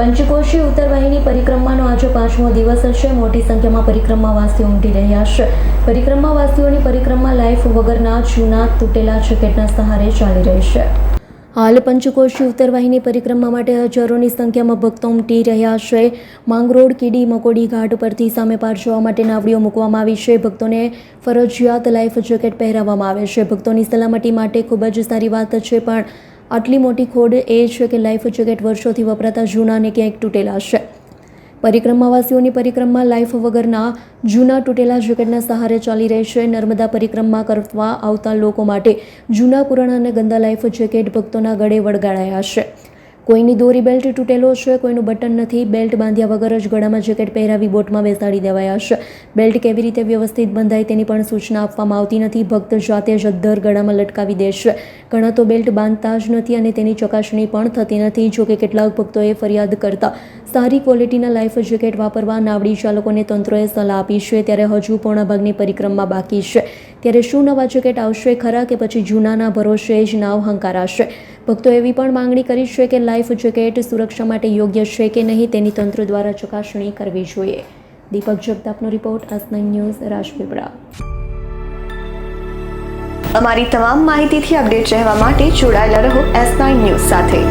પંચકોશી ઉત્તરવાહિની પરિક્રમાનો આજે 5મો દિવસ છે। મોટી સંખ્યામાં પરિક્રમાવાસીઓ ઉમટી રહ્યા છે। પરિક્રમાવાસીઓની પરિક્રમા લાઈફ વગરના જૂના તૂટેલા જકેટના સહારે ચાલી રહી છે। હાલ પંચકોશી ઉત્તરવાહિની પરિક્રમા માટે હજારોની સંખ્યામાં ભક્તો ઉમટી રહ્યા છે। માંગરોળ કીડી મકોડી ઘાટ પરથી સામે પાર જવા માટે નાવડીઓ મૂકવામાં આવી છે। ભક્તોને ફરજિયાત લાઈફ જેકેટ પહેરાવવામાં આવે છે। ભક્તોની સલામતી માટે ખૂબ જ સારી વાત છે, પણ આટલી મોટી ખોડ એ છે કે લાઈફ જેકેટ વર્ષોથી વપરાતા જૂના અને ક્યાંક તૂટેલા છે। પરિક્રમાવાસીઓની પરિક્રમા લાઈફ વગરના જૂના તૂટેલા જેકેટના સહારે ચાલી રહી છે। નર્મદા પરિક્રમા કરવા આવતા લોકો માટે જૂના પુરાણા અને ગંદા લાઈફ જેકેટ ભક્તોના ગળે વળગાડાયા છે। કોઈની દોરી બેલ્ટ તૂટેલો છે, કોઈનું બટન નથી। બેલ્ટ બાંધ્યા વગર જ ગળામાં જેકેટ પહેરાવી બોટમાં બેસાડી દેવાયા છે। બેલ્ટ કેવી રીતે વ્યવસ્થિત બંધાય તેની પણ સૂચના આપવામાં આવતી નથી। ભક્ત જાતે જ અદ્ધર ગળામાં લટકાવી દે છે। ઘણા તો બેલ્ટ બાંધતા જ નથી અને તેની ચકાસણી પણ થતી નથી। જોકે કેટલાક ભક્તોએ ફરિયાદ કરતા સારી ક્વોલિટીના લાઈફ જેકેટ વાપરવા નાવડી ચાલકોને તંત્રએ સલાહ આપી છે। ત્યારે હજુ પોણા ભાગની પરિક્રમા બાકી છે। ત્યારે શું નવા જેકેટ આવશે ખરા કે પછી જૂનાના ભરોસે જ નાવ હંકારાશે? ભક્તો એવી પણ માંગણી કરી છે કે લાઈફ જેકેટ સુરક્ષા માટે યોગ્ય છે કે નહીં તેની તંત્ર દ્વારા ચકાસણી કરવી જોઈએ। દીપક જગતાપનો રિપોર્ટ, S9 ન્યૂઝ, રાજપીપળા। અમારી તમામ માહિતીથી અપડેટ રહેવા માટે જોડાયેલા રહો S9 ન્યૂઝ સાથે।